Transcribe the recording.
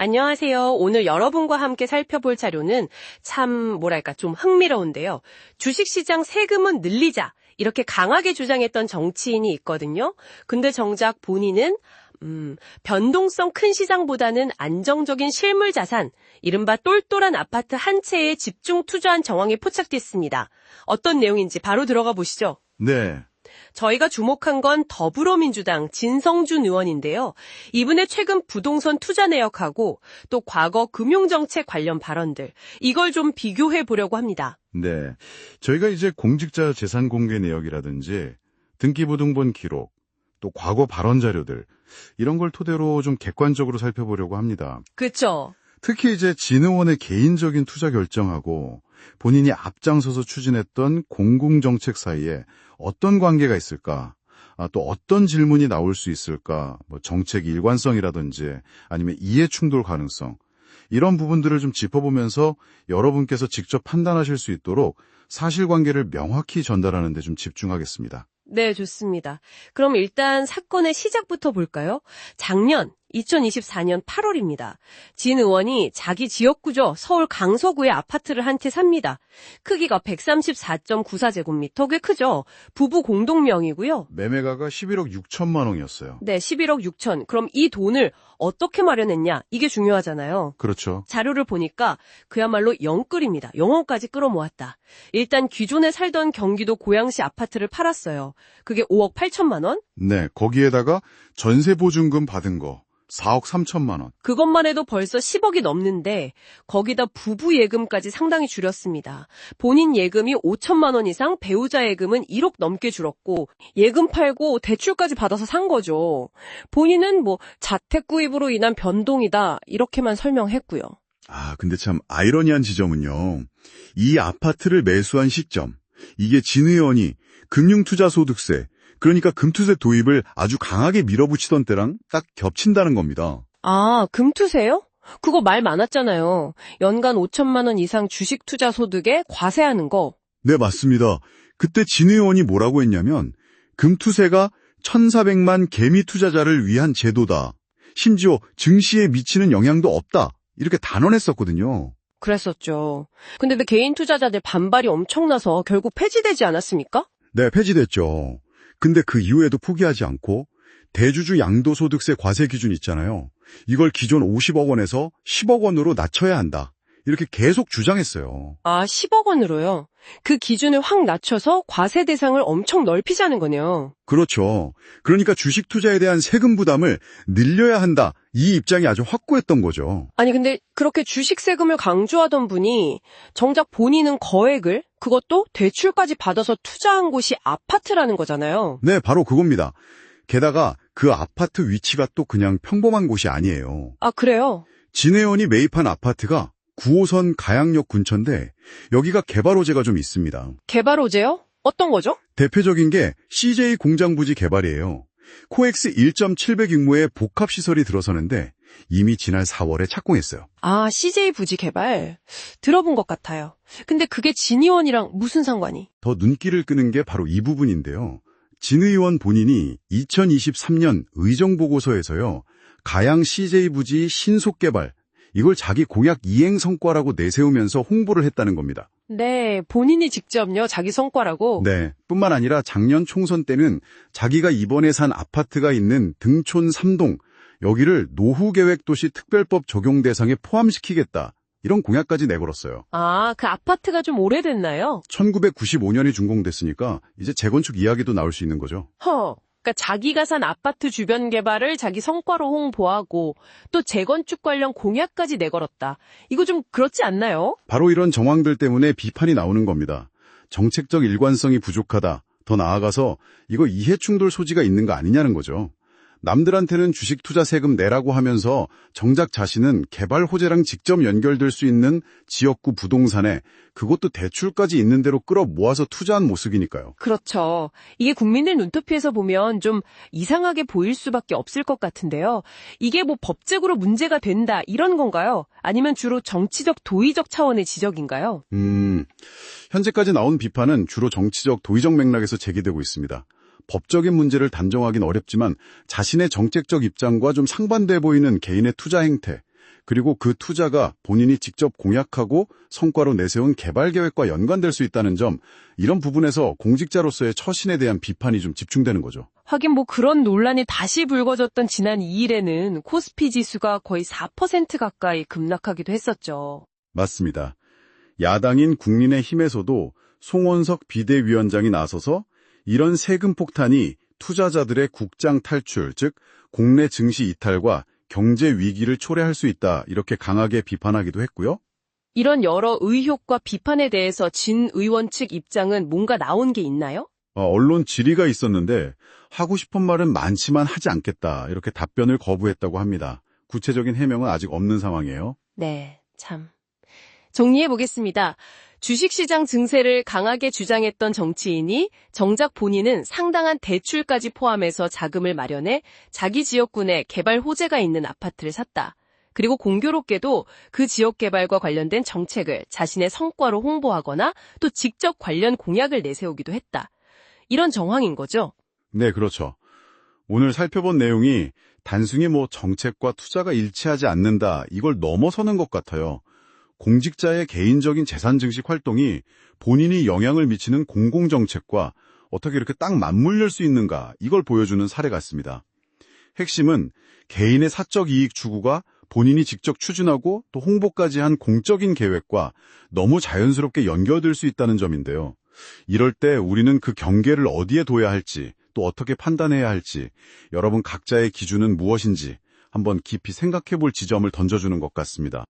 안녕하세요. 오늘 여러분과 함께 살펴볼 자료는 좀 흥미로운데요. 주식시장 세금은 늘리자 이렇게 강하게 주장했던 정치인이 있거든요. 근데 정작 본인은 변동성 큰 시장보다는 안정적인 실물 자산, 이른바 똘똘한 아파트 한 채에 집중 투자한 정황이 포착됐습니다. 어떤 내용인지 바로 들어가 보시죠. 네. 저희가 주목한 건 더불어민주당 진성준 의원인데요. 이분의 최근 부동산 투자 내역하고 또 과거 금융정책 관련 발언들, 이걸 좀 비교해 보려고 합니다. 네. 저희가 이제 공직자 재산 공개 내역이라든지 등기부등본 기록, 또 과거 발언 자료들, 이런 걸 토대로 좀 객관적으로 살펴보려고 합니다. 그렇죠. 특히 이제 진 의원의 개인적인 투자 결정하고 본인이 앞장서서 추진했던 공공정책 사이에 어떤 관계가 있을까? 또 어떤 질문이 나올 수 있을까? 정책 일관성이라든지 아니면 이해 충돌 가능성, 이런 부분들을 좀 짚어보면서 여러분께서 직접 판단하실 수 있도록 사실관계를 명확히 전달하는 데 좀 집중하겠습니다. 네, 좋습니다. 그럼 일단 사건의 시작부터 볼까요? 작년 2024년 8월입니다. 진 의원이 자기 지역구죠. 서울 강서구의 아파트를 한 채 삽니다. 크기가 134.94제곱미터, 꽤 크죠. 부부 공동명의고요. 매매가가 11억 6천만 원이었어요. 네, 11억 6천. 그럼 이 돈을 어떻게 마련했냐? 이게 중요하잖아요. 그렇죠. 자료를 보니까 그야말로 영끌입니다. 영혼까지 끌어모았다. 일단 기존에 살던 경기도 고양시 아파트를 팔았어요. 그게 5억 8천만 원? 네, 거기에다가 전세 보증금 받은 거 4억 3천만 원. 그것만 해도 벌써 10억이 넘는데 거기다 부부 예금까지 상당히 줄였습니다. 본인 예금이 5천만 원 이상, 배우자 예금은 1억 넘게 줄었고 예금 팔고 대출까지 받아서 산 거죠. 본인은 자택 구입으로 인한 변동이다 이렇게만 설명했고요. 근데 참 아이러니한 지점은요. 이 아파트를 매수한 시점, 이게 진 의원이 금융투자소득세, 그러니까 금투세 도입을 아주 강하게 밀어붙이던 때랑 딱 겹친다는 겁니다. 금투세요? 그거 말 많았잖아요. 연간 5천만 원 이상 주식 투자 소득에 과세하는 거. 네, 맞습니다. 그때 진 의원이 뭐라고 했냐면 금투세가 1,400만 개미 투자자를 위한 제도다. 심지어 증시에 미치는 영향도 없다. 이렇게 단언했었거든요. 그랬었죠. 근데 왜 개인 투자자들 반발이 엄청나서 결국 폐지되지 않았습니까? 네, 폐지됐죠. 근데 그 이후에도 포기하지 않고 대주주 양도소득세 과세 기준 있잖아요. 이걸 기존 50억 원에서 10억 원으로 낮춰야 한다. 이렇게 계속 주장했어요. 10억 원으로요? 그 기준을 확 낮춰서 과세 대상을 엄청 넓히자는 거네요. 그렇죠. 그러니까 주식 투자에 대한 세금 부담을 늘려야 한다. 이 입장이 아주 확고했던 거죠. 아니 근데 그렇게 주식 세금을 강조하던 분이 정작 본인은 거액을, 그것도 대출까지 받아서 투자한 곳이 아파트라는 거잖아요. 네, 바로 그겁니다. 게다가 그 아파트 위치가 또 그냥 평범한 곳이 아니에요. 그래요? 진 의원이 매입한 아파트가 9호선 가양역 근처인데 여기가 개발 호재가 좀 있습니다. 개발 호재요? 어떤 거죠? 대표적인 게 CJ 공장 부지 개발이에요. 코엑스 1.7배 규모의 복합시설이 들어서는데 이미 지난 4월에 착공했어요. CJ 부지 개발. 들어본 것 같아요. 근데 그게 진 의원이랑 무슨 상관이? 더 눈길을 끄는 게 바로 이 부분인데요. 진 의원 본인이 2023년 의정보고서에서요. 가양 CJ 부지 신속 개발, 이걸 자기 공약 이행 성과라고 내세우면서 홍보를 했다는 겁니다. 네, 본인이 직접요, 자기 성과라고? 네, 뿐만 아니라 작년 총선 때는 자기가 이번에 산 아파트가 있는 등촌 3동, 여기를 노후계획도시 특별법 적용 대상에 포함시키겠다. 이런 공약까지 내걸었어요. 그 아파트가 좀 오래됐나요? 1995년에 준공됐으니까 이제 재건축 이야기도 나올 수 있는 거죠. 그러니까 자기가 산 아파트 주변 개발을 자기 성과로 홍보하고 또 재건축 관련 공약까지 내걸었다. 이거 좀 그렇지 않나요? 바로 이런 정황들 때문에 비판이 나오는 겁니다. 정책적 일관성이 부족하다. 더 나아가서 이거 이해충돌 소지가 있는 거 아니냐는 거죠. 남들한테는 주식 투자 세금 내라고 하면서 정작 자신은 개발 호재랑 직접 연결될 수 있는 지역구 부동산에 그것도 대출까지 있는 대로 끌어 모아서 투자한 모습이니까요. 그렇죠. 이게 국민들 눈높이에서 보면 좀 이상하게 보일 수밖에 없을 것 같은데요. 이게 법적으로 문제가 된다 이런 건가요? 아니면 주로 정치적 도의적 차원의 지적인가요? 현재까지 나온 비판은 주로 정치적 도의적 맥락에서 제기되고 있습니다. 법적인 문제를 단정하긴 어렵지만 자신의 정책적 입장과 좀 상반돼 보이는 개인의 투자 행태, 그리고 그 투자가 본인이 직접 공약하고 성과로 내세운 개발 계획과 연관될 수 있다는 점, 이런 부분에서 공직자로서의 처신에 대한 비판이 좀 집중되는 거죠. 하긴 뭐 그런 논란이 다시 불거졌던 지난 2일에는 코스피 지수가 거의 4% 가까이 급락하기도 했었죠. 맞습니다. 야당인 국민의힘에서도 송원석 비대위원장이 나서서 이런 세금 폭탄이 투자자들의 국장 탈출, 즉 국내 증시 이탈과 경제 위기를 초래할 수 있다, 이렇게 강하게 비판하기도 했고요. 이런 여러 의혹과 비판에 대해서 진 의원 측 입장은 뭔가 나온 게 있나요? 언론 질의가 있었는데 하고 싶은 말은 많지만 하지 않겠다, 이렇게 답변을 거부했다고 합니다. 구체적인 해명은 아직 없는 상황이에요. 네, 참. 정리해 보겠습니다. 주식시장 증세를 강하게 주장했던 정치인이 정작 본인은 상당한 대출까지 포함해서 자금을 마련해 자기 지역군에 개발 호재가 있는 아파트를 샀다. 그리고 공교롭게도 그 지역 개발과 관련된 정책을 자신의 성과로 홍보하거나 또 직접 관련 공약을 내세우기도 했다. 이런 정황인 거죠. 네, 그렇죠. 오늘 살펴본 내용이 단순히 정책과 투자가 일치하지 않는다, 이걸 넘어서는 것 같아요. 공직자의 개인적인 재산 증식 활동이 본인이 영향을 미치는 공공정책과 어떻게 이렇게 딱 맞물릴 수 있는가, 이걸 보여주는 사례 같습니다. 핵심은 개인의 사적 이익 추구가 본인이 직접 추진하고 또 홍보까지 한 공적인 계획과 너무 자연스럽게 연결될 수 있다는 점인데요. 이럴 때 우리는 그 경계를 어디에 둬야 할지, 또 어떻게 판단해야 할지, 여러분 각자의 기준은 무엇인지 한번 깊이 생각해 볼 지점을 던져주는 것 같습니다.